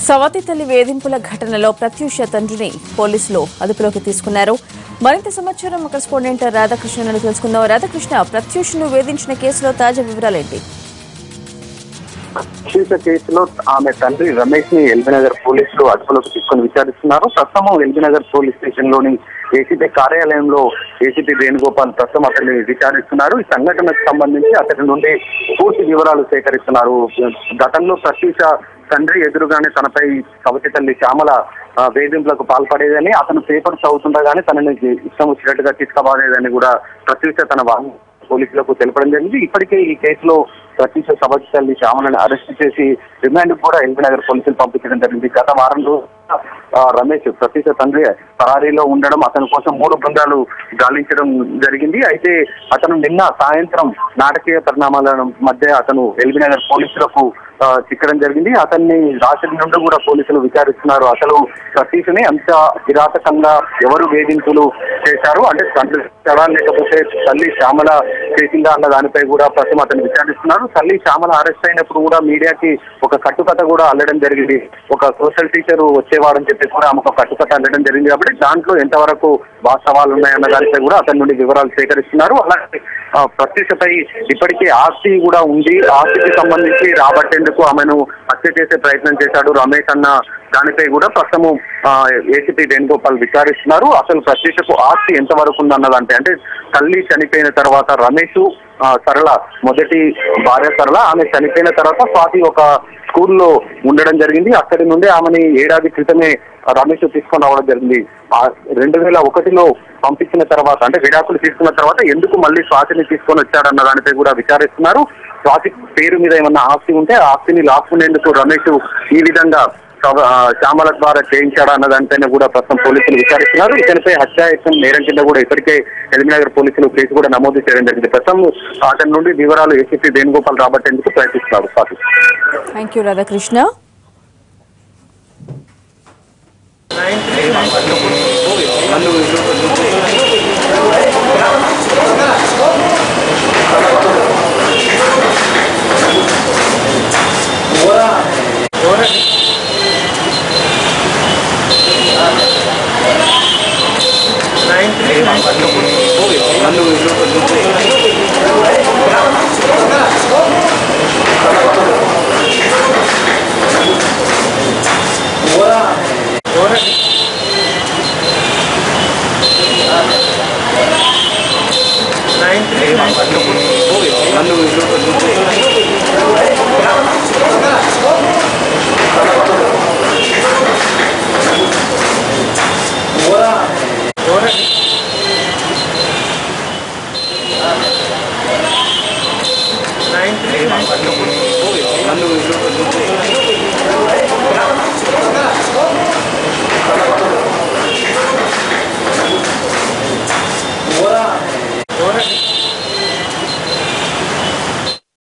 సవతి తల్లి వేధింపుల ఘటనలో ప్రత్యూష తండ్రిని పోలీసులు అదుపులోకి తీసుకున్నారు. మరింత సమాచారం కరెస్పాండెంట్ రాధాకృష్ణ తెలుసుకుందాం. రాధాకృష్ణ, ప్రత్యూషను వేధించిన కేసులో తాజా వివరాలేంటి? ప్రత్యూష కేసులో ఆమె తండ్రి రమేష్ ని ఎల్బీనగర్ పోలీసులు అదుపులోకి తీసుకుని విచారిస్తున్నారు. ప్రస్తుతం ఎల్బీనగర్ పోలీస్ స్టేషన్ లోని ఏసీపీ కార్యాలయంలో ఏసీపీ వేణుగోపాల్ ప్రస్తుతం అతన్ని విచారిస్తున్నారు. ఈ సంఘటనకు సంబంధించి అతని నుండి పూర్తి వివరాలు సేకరిస్తున్నారు. గతంలో ప్రత్యూష తండ్రి ఎదురుగానే తనపై సవతి తల్లి శ్యామల వేధింపులకు పాల్పడేదని, అతను పేపర్ చదువుతుండగానే తనని ఇష్టం వచ్చినట్టుగా తీసుకుపోలేదని కూడా ప్రత్యూష తన పోలీసులకు తెలపడం జరిగింది. ఇప్పటికే ఈ కేసులో ప్రత్యూష సవతి తల్లి శ్యామలను అరెస్ట్ చేసి రిమాండ్ కూడా ఎల్బీనగర్ పోలీసులు పంపించడం జరిగింది. గత వారం రోజు రమేష్ ప్రత్యూష తండ్రి పరారీలో ఉండడం, అతని కోసం 3 బృందాలు గాలించడం జరిగింది. అయితే అతను నిన్న సాయంత్రం నాటకీయ పరిణామాల మధ్య అతను ఎల్బీనగర్ పోలీసులకు చిక్కడం జరిగింది. అతన్ని రాత్రి నుండి కూడా పోలీసులు విచారిస్తున్నారు. అసలు ప్రత్యూషని అంత కిరాతకంగా ఎవరు వేధింపులు చేశారు, అంటే తండ్రి లేకపోతే తల్లి శ్యామల చేసిందా అన్న దానిపై కూడా ప్రస్తుతం అతను విచారిస్తున్నారు. తల్లి శ్యామల అరెస్ట్ అయినప్పుడు కూడా మీడియాకి ఒక కట్టుకథ కూడా అల్లడం జరిగింది. ఒక సోషల్ టీచర్ వచ్చేవాడని చెప్పేసి కూడా ఆమెకు కట్టుకథ అల్లడం జరిగింది. కాబట్టి దాంట్లో ఎంతవరకు వాస్తవాలు ఉన్నాయన్న దానిపై కూడా అతని నుండి వివరాలు సేకరిస్తున్నారు. అలాగే ప్రత్యూషపై ఇప్పటికే ఆస్తి కూడా ఉంది. ఆస్తికి సంబంధించి రాబట్టేందుకు ఆమెను హత్య చేసే ప్రయత్నం చేశాడు రమేష్ అన్న దానిపై కూడా ప్రస్తుతం ఏసీపీ వేణుగోపాల్ విచారిస్తున్నారు. అసలు ప్రత్యూషకు ఆస్తి ఎంతవరకు ఉందన్నదంటే, అంటే తల్లి చనిపోయిన తర్వాత రమేష్ సరళ మొదటి భార్య సరళ ఆమె చనిపోయిన తర్వాత స్వాతి ఒక స్కూల్లో ఉండడం జరిగింది. అక్కడి నుండి ఆమెని ఏడాది క్రితమే రమేష్ తీసుకొని రావడం జరిగింది. 2001లో పంపించిన తర్వాత, అంటే విడాకులు తీసుకున్న తర్వాత ఎందుకు మళ్ళీ స్వాతిని తీసుకొని వచ్చాడన్న దానిపై కూడా విచారిస్తున్నారు. స్వాతి పేరు మీద ఏమన్నా ఆస్తి ఉంటే ఆ ఆస్తిని లాక్కునేందుకు రమేష్ ఈ విధంగా శ్యామల ద్వారా చేయించాడా అన్న దానిపైన కూడా ప్రస్తుతం పోలీసులు విచారిస్తున్నారు. ఇతనిపై హత్యాయత్నం నేరం కింద కూడా ఇప్పటికే ఎల్బీనగర్ పోలీసులు కేసు కూడా నమోదు చేయడం జరిగింది. ప్రస్తుతం అతని నుండి వివరాలు ఏసీపీ వేణుగోపాల్ రాబట్టేందుకు ప్రయత్నిస్తున్నారు. Thank you Radhakrishna. Nine